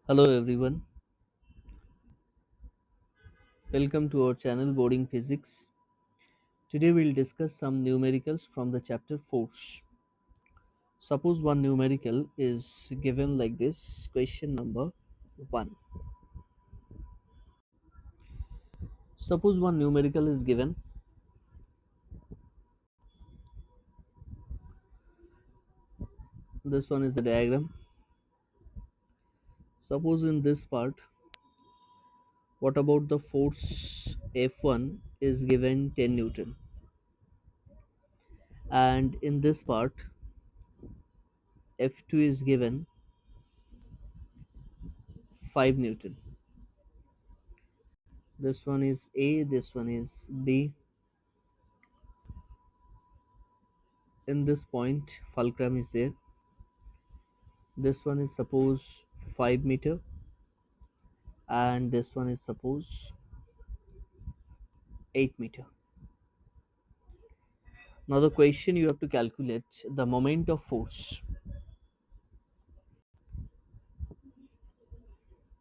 Hello everyone, welcome to our channel Boarding Physics. Today we'll discuss some numericals from the chapter Force. Suppose one numerical is given like this, question number 1. Suppose one numerical is given, this one is the diagram. Suppose in this part, what about the force F1 is given 10 Newton, and in this part F2 is given 5 Newton. This one is A, this one is B. In this point fulcrum is there. This one is suppose 5 meter, and this one is suppose 8 meter. Now the question, you have to calculate the moment of force.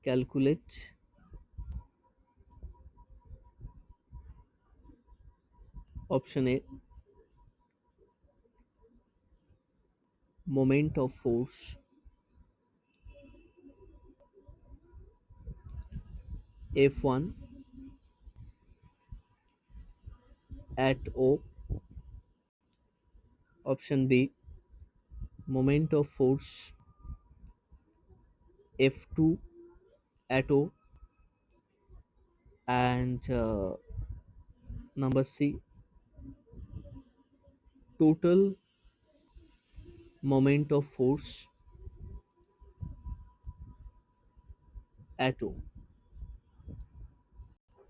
Calculate option A, moment of force F1 at O. Option B, moment of force F2 at O. And number C, total moment of force at O.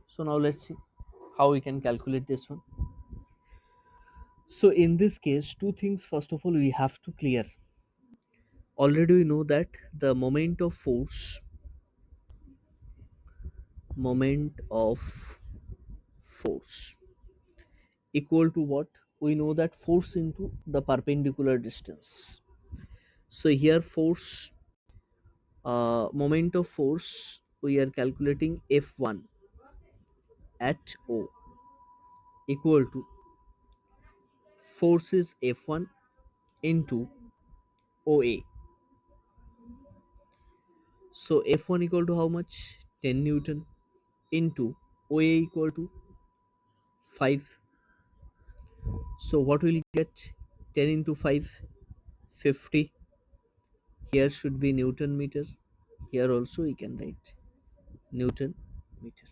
So now let's see how we can calculate this one. So in this case, two things first of all we have to clear. Already we know that the moment of force equal to what? We know that force into the perpendicular distance. So here force, moment of force, we are calculating F1 at O equal to force is F1 into OA. So F1 equal to how much? 10 Newton into OA equal to 5. So what will get? 10 into 5, 50. Here should be Newton meter. Here also we can write Newton meter.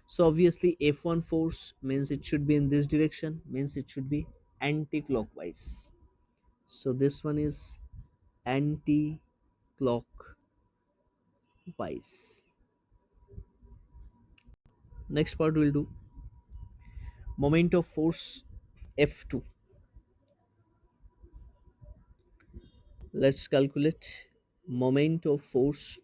So obviously F1 force means it should be in this direction, means it should be anti-clockwise. So this one is anti-clockwise. Next part we'll do moment of force F2. Let's calculate moment of force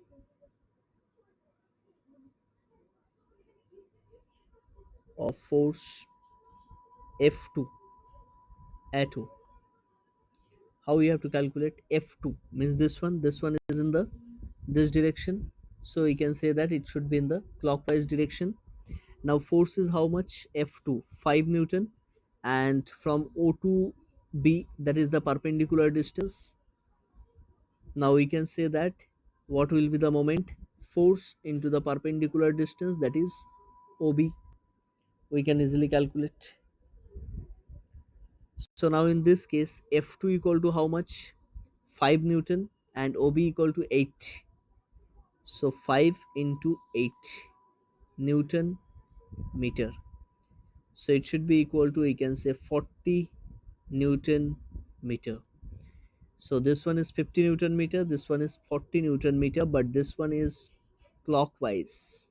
F2 at O. How we have to calculate? F2 means this one is in the this direction, so we can say that it should be in the clockwise direction. Now force is how much? F2 5 Newton, and from O to B, that is the perpendicular distance. Now we can say that what will be the moment? Force into the perpendicular distance, that is OB. We can easily calculate. So now in this case F2 equal to how much? 5 Newton, and OB equal to 8. So 5 into 8 Newton meter. So it should be equal to, we can say, 40 Newton meter. So this one is 50 Newton meter, this one is 40 Newton meter, but this one is clockwise.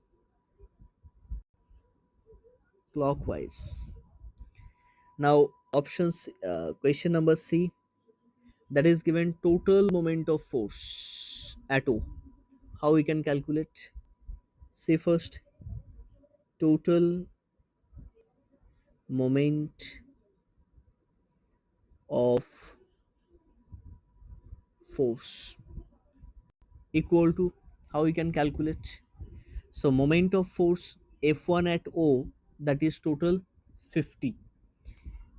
Clockwise. Now options, question number C, that is given total moment of force at O. How we can calculate? Say first, total moment of force equal to How we can calculate? So moment of force F1 at O, that is total 50.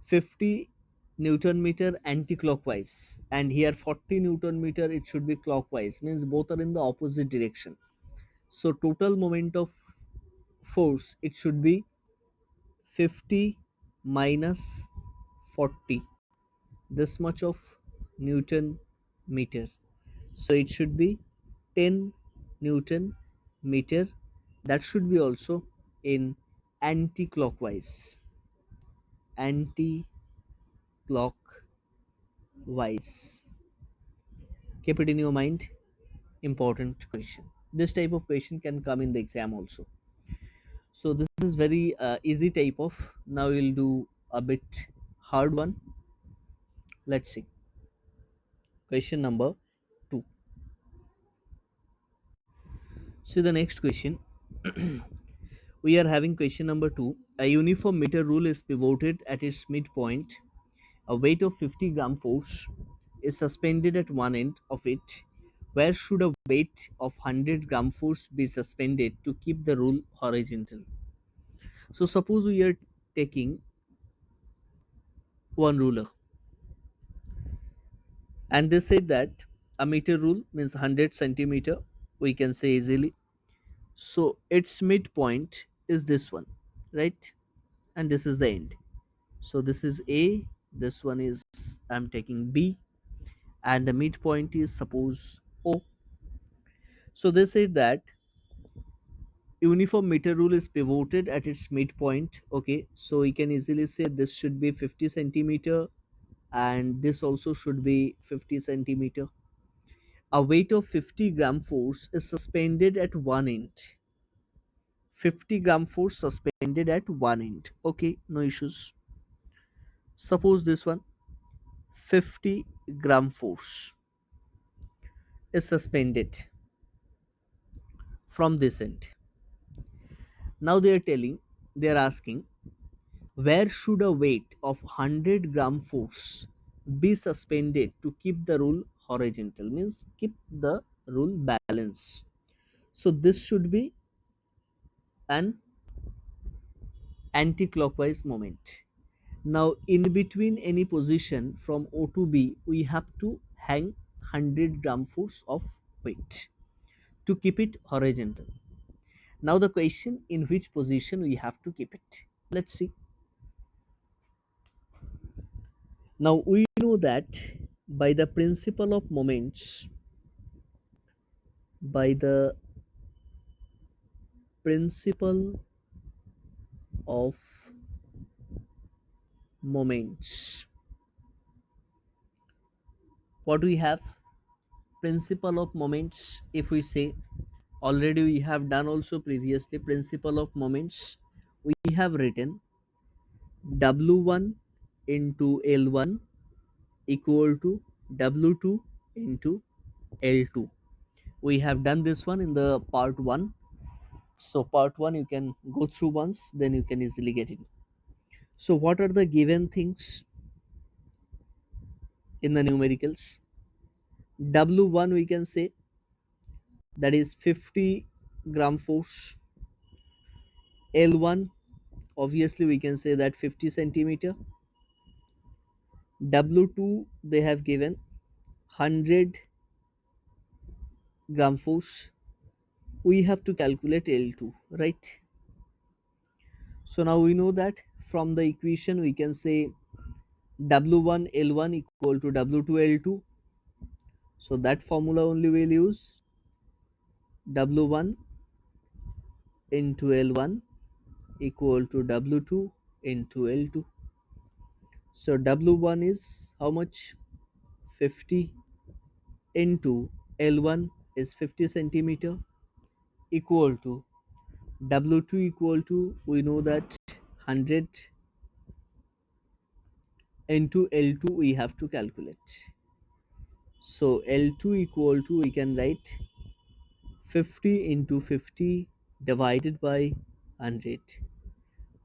50 Newton meter anti-clockwise, and here 40 Newton meter, it should be clockwise, means both are in the opposite direction. So total moment of force, it should be 50 minus 40, this much of Newton meter. So it should be 10 Newton meter. That should be also in anti-clockwise. Anti-clockwise. Keep it in your mind. Important question. This type of question can come in the exam also. So this is very easy type of. Now we'll do a bit hard one. Let's see. Question number 2. So the next question, we are having question number 2. A uniform meter rule is pivoted at its midpoint. A weight of 50-gram force is suspended at one end of it. Where should a weight of 100-gram force be suspended to keep the rule horizontal? So suppose we are taking one ruler, and they said that a meter rule means 100 centimeter, we can say easily. So its midpoint is this one, right? And this is the end. So this is A, this one is, I'm taking B, and the midpoint is suppose O. So they said that uniform meter rule is pivoted at its midpoint. Okay, so we can easily say this should be 50 centimeter, and this also should be 50 centimeter. A weight of 50-gram force is suspended at one end. 50-gram force suspended at one end. Okay, no issues. Suppose this one, 50-gram force is suspended from this end. Now they are asking, where should a weight of 100-gram force be suspended to keep the rule horizontal, means keep the rule balance. So this should be an anti-clockwise moment. Now in between any position from O to B, we have to hang 100-gram force of weight to keep it horizontal. Now the question, in which position we have to keep it? Let's see. Now we know that by the principle of moments, by the principle of moments, what we have, principle of moments, if we say, already we have done also previously, principle of moments, we have written W1 into L1 equal to W2 into L2. We have done this one in the part 1. So part 1 you can go through once, then you can easily get it. So what are the given things in the numericals? W1 we can say that is 50-gram force. L1 obviously we can say that 50 centimeter. W2 they have given 100-gram force. We have to calculate L2, right? So now we know that from the equation we can say W1 L1 equal to W2 L2. So that formula only we'll use, W1 into L1 equal to W2 into L2. So W1 is how much? 50 into L1 is 50 centimeter equal to W2 equal to, we know that 100 into L2 we have to calculate. So L2 equal to, we can write 50 into 50 divided by 100.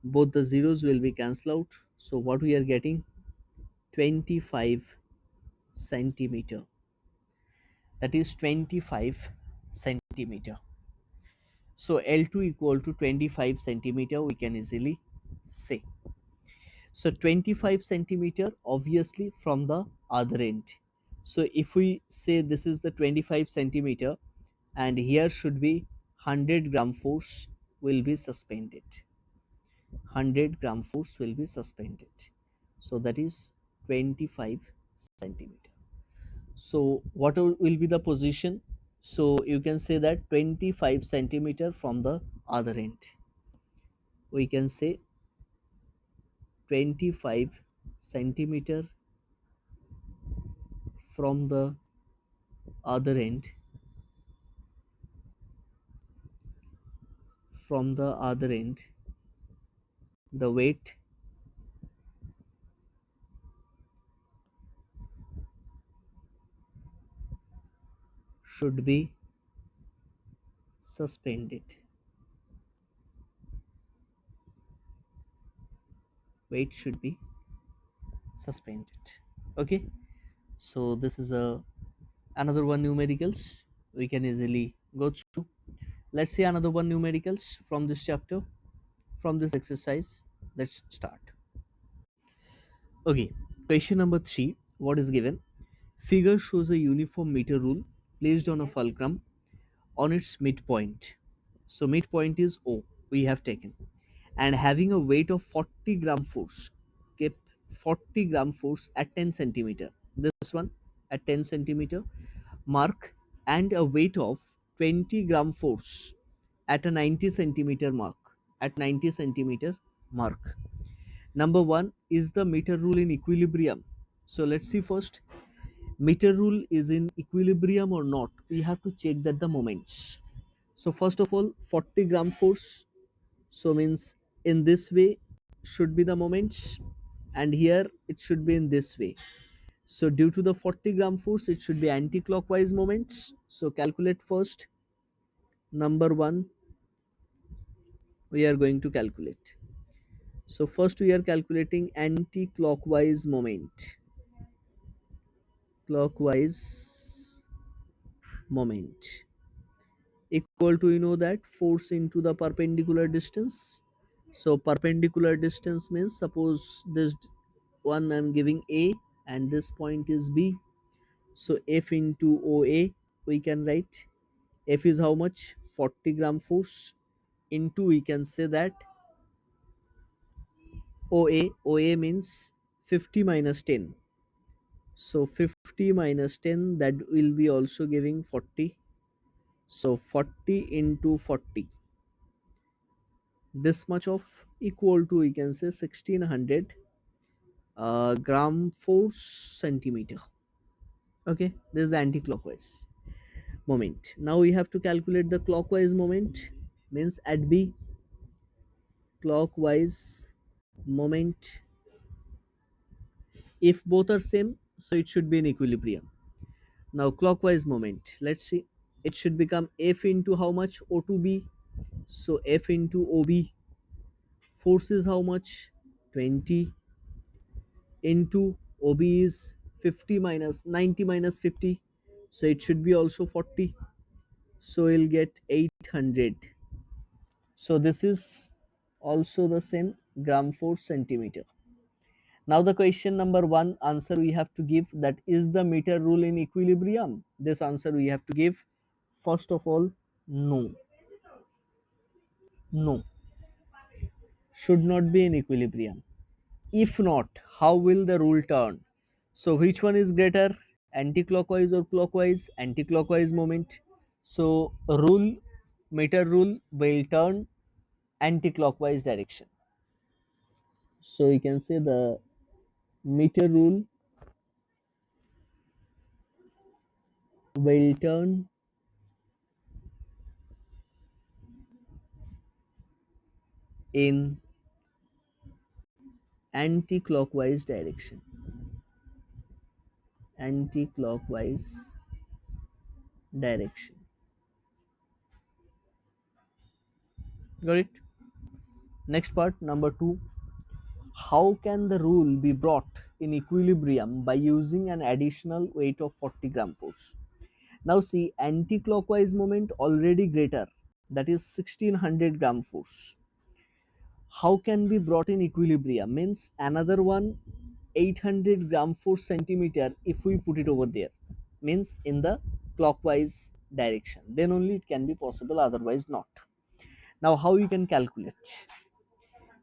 Both the zeros will be cancelled out. So what we are getting? 25 centimeter. That is 25 centimeter. So L2 equal to 25 centimeter, we can easily say. So 25 centimeter obviously from the other end. So if we say this is the 25 centimeter, and here should be 100-gram force will be suspended. 100-gram force will be suspended. So that is 25 centimeter. So what will be the position? So you can say that 25 centimeter from the other end. We can say 25 centimeter from the other end. From the other end, the weight should be suspended. Weight should be suspended. Okay, so this is a another one numericals we can easily go through. Let's see another one numericals from this chapter, from this exercise. Let's start. Okay, question number 3. What is given? Figure shows a uniform meter rule placed on a fulcrum on its midpoint. So midpoint is O, we have taken, and having a weight of 40-gram force. Keep 40-gram force at 10 centimeter. This one at 10 centimeter mark, and a weight of 20-gram force at a 90 centimeter mark. At 90 centimeter mark. Number one is the meter rule in equilibrium. So let's see first. Meter rule is in equilibrium or not. We have to check that the moments. So first of all, 40-gram force. So means in this way should be the moments, and here it should be in this way. So due to the 40-gram force, it should be anti-clockwise moments. So calculate first. Number one, we are going to calculate. So first we are calculating anti-clockwise moment. Clockwise moment equal to, you know that, force into the perpendicular distance. So perpendicular distance means, suppose this one I'm giving A and this point is B. So F into OA, we can write F is how much? 40-gram force into, we can say that OA means 50 minus 10. So 50 minus 10, that will be also giving 40. So 40 into 40, this much of, equal to, we can say 1600 gram force centimeter. Okay, this is the anti-clockwise moment. Now we have to calculate the clockwise moment, means at B. Clockwise moment, if both are same, so it should be in equilibrium. Now clockwise moment, let's see, it should become F into how much? O to B. So F into OB, force is how much? 20 into OB is 50 minus 90 minus 50, so it should be also 40. So we'll get 800. So this is also the same, gram force centimeter. Now the question number one answer we have to give, that is the meter rule in equilibrium? This answer we have to give. First of all, no. No, should not be in equilibrium. If not, how will the rule turn? So which one is greater, anti-clockwise or clockwise? Anti-clockwise moment. So rule, meter rule will turn anti-clockwise direction. So you can say the meter rule will turn in anti-clockwise direction. Anti-clockwise direction. Got it? Next part, number 2. How can the rule be brought in equilibrium by using an additional weight of 40-gram force? Now see, anti-clockwise moment already greater, that is 1600 gram force. How can be brought in equilibrium? Means another one 800 gram force centimeter if we put it over there, means in the clockwise direction, then only it can be possible, otherwise not. Now how you can calculate?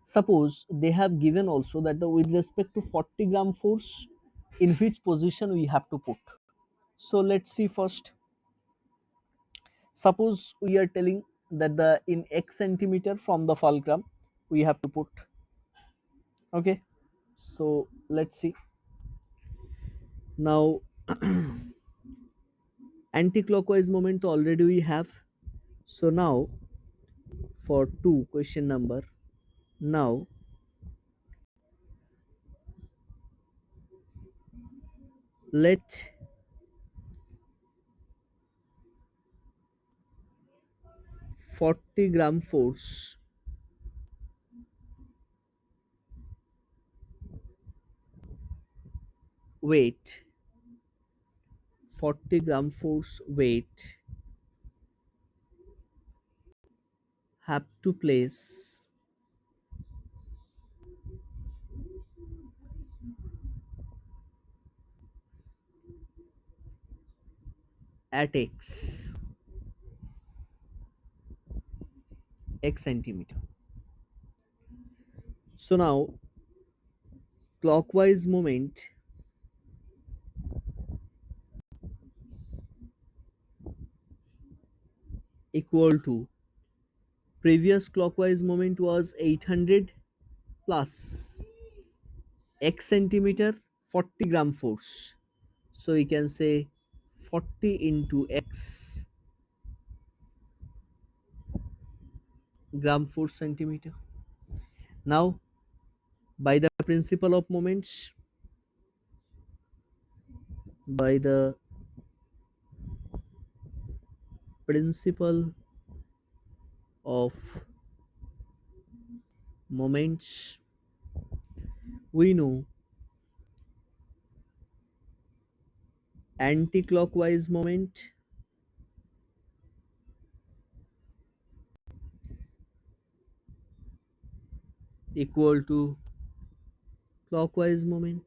Suppose they have given also that with respect to 40 gram force, in which position we have to put. So let's see first. Suppose we are telling that the in x centimeter from the fulcrum we have to put. Okay, so let's see. Now anti-clockwise moment already we have. So now for 2 question number, now let 40 gram force weight, 40 gram force weight have to place at x centimeter. So now clockwise moment equal to previous clockwise moment was 800 plus x centimeter 40 gram force. So we can say 40 into x gram force centimeter. Now by the principle of moments, by the principle of moments, we know anti-clockwise moment equal to clockwise moment.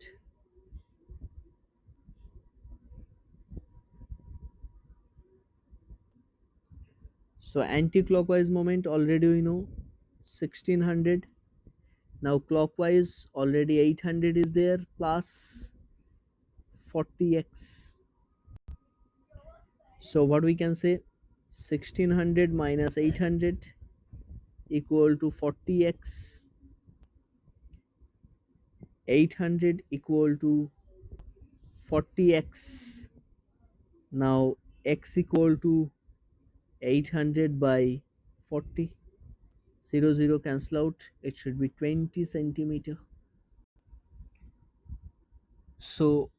So anti-clockwise moment already we know 1600. Now clockwise already 800 is there plus 40x. So what we can say, 1600 minus 800 equal to 40x, 800 equal to 40x. Now x equal to 800 by 40, 0 0 cancel out, it should be 20 centimeter. So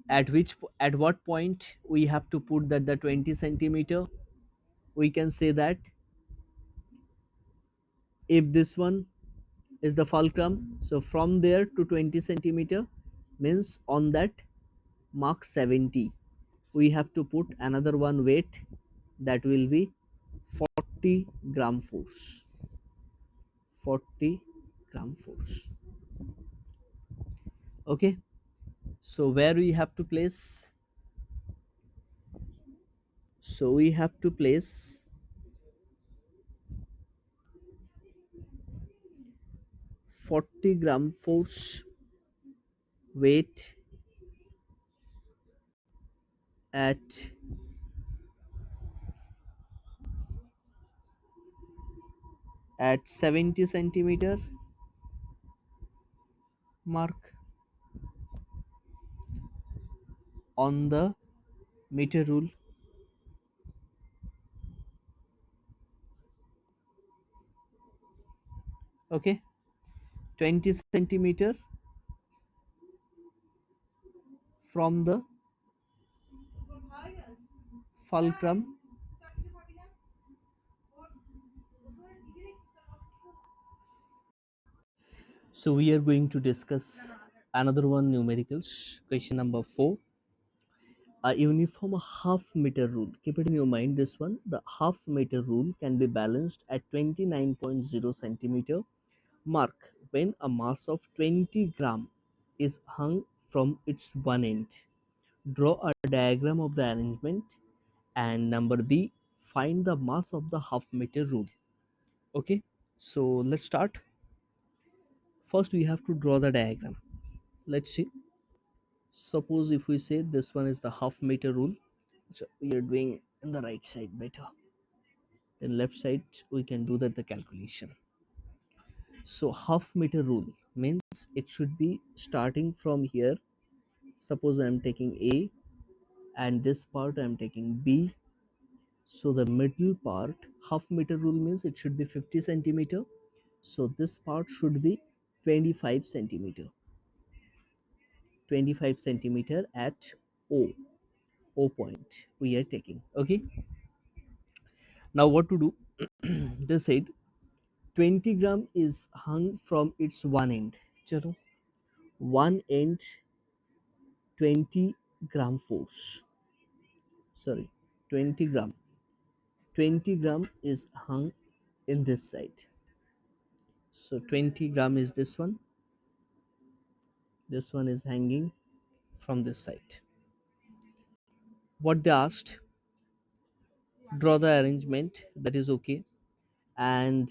at what point we have to put that the 20 centimeter? We can say that if this one is the fulcrum, so from there to 20 centimeter means on that mark 70 we have to put another one weight, that will be 40 gram force, 40 gram force. Okay, so where we have to place? So we have to place 40 gram force weight at 70 centimeter mark on the meter rule. Okay, 20 centimeter from the fulcrum. So we are going to discuss another one, numericals, question number 4. A uniform half meter rule. Keep it in your mind, this one. The half meter rule can be balanced at 29.0 centimeter mark when a mass of 20 gram is hung from its one end. Draw a diagram of the arrangement. And number B, find the mass of the half meter rule. Okay, so let's start. First we have to draw the diagram. Let's see. Suppose if we say this one is the half meter rule, so we are doing in the right side better. Then left side we can do that the calculation. So half meter rule means it should be starting from here. Suppose I am taking A and this part I am taking B. So the middle part, half meter rule means it should be 50 centimeter. So this part should be 25 centimeter. 25 centimeter at O. O point we are taking. Okay. Now what to do? They said 20 gram is hung from its one end. Chalo, one end 20 gram force. Sorry, 20 gram. 20 gram is hung in this side. So 20 gram is this one. This one is hanging from this side. What they asked, draw the arrangement, that is okay. And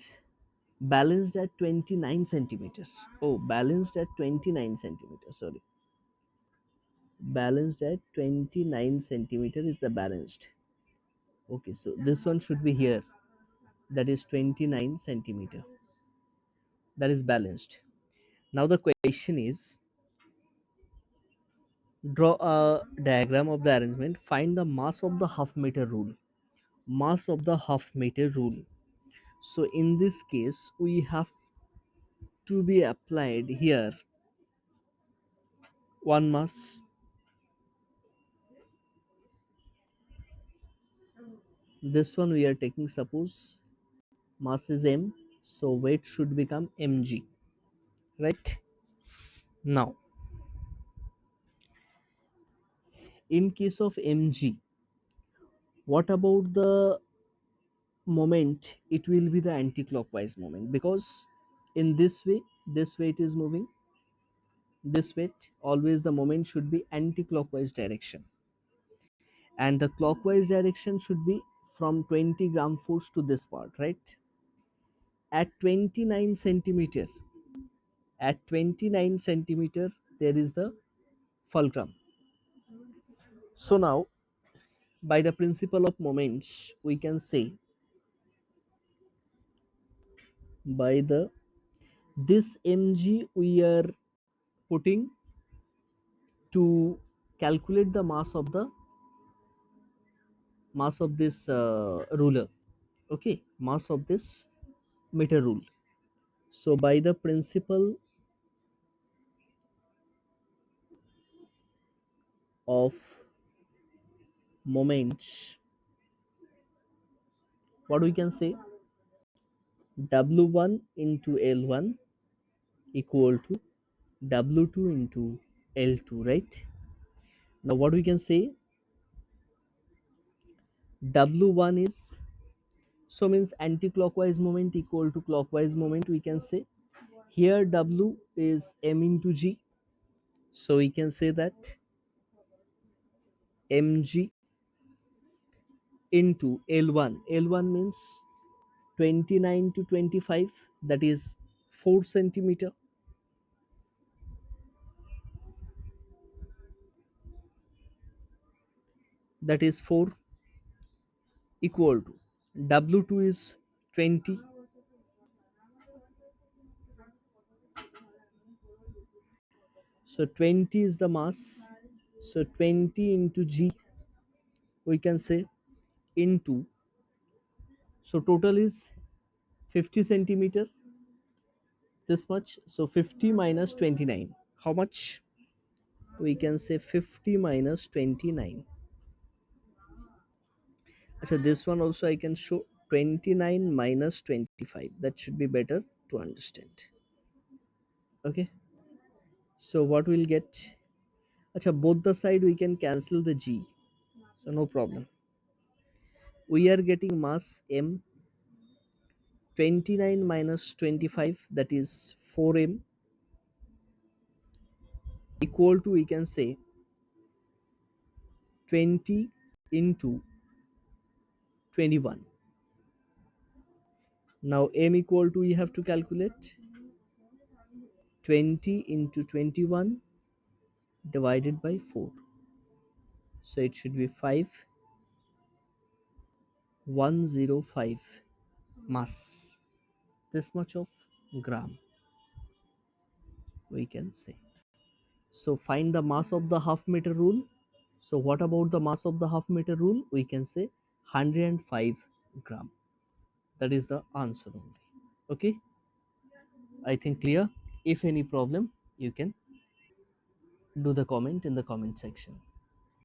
balanced at 29 centimeters. Oh, balanced at 29 centimeters. Sorry. Balanced at 29 centimeter is the balanced. Okay, so this one should be here. That is 29 centimeter. That is balanced. Now the question is, draw a diagram of the arrangement. Find the mass of the half meter rule. Mass of the half meter rule. So in this case, we have to be applied here one mass. This one we are taking, suppose mass is m, so weight should become mg, right? Now in case of mg, what about the moment? It will be the anti-clockwise moment, because in this weight is moving, this weight, always the moment should be anti-clockwise direction, and the clockwise direction should be from 20 gram force to this part, right? At 29 centimeter, at 29 centimeter there is the fulcrum. So now by the principle of moments we can say, by the this mg we are putting to calculate the mass of this ruler. Okay, mass of this meter rule. So by the principle of moments, what we can say, w1 into l1 equal to w2 into l2, right? Now what we can say, w1 is, so means anti-clockwise moment equal to clockwise moment, we can say. Here w is m into g, so we can say that mg into l1. L1 means 29 to 25, that is 4 centimeter. That is 4 equal to w2 is 20. So 20 is the mass. So 20 into g we can say, into, so total is 50 centimeter, this much. So 50 minus 29, how much? We can say 50 minus 29. So this one also I can show, 29 minus 25, that should be better to understand. Okay, so what we'll get, Acha, both the side we can cancel the g. So no problem. We are getting mass m, 29 minus 25, that is 4m, equal to, we can say, 20 into 21. Now m equal to, we have to calculate 20 into 21 divided by 4. So it should be 5105 mass. This much of gram, we can say. So find the mass of the half meter rule. So what about the mass of the half meter rule? We can say 105 gram. That is the answer only. Okay, I think clear. If any problem, you can do the comment in the comment section.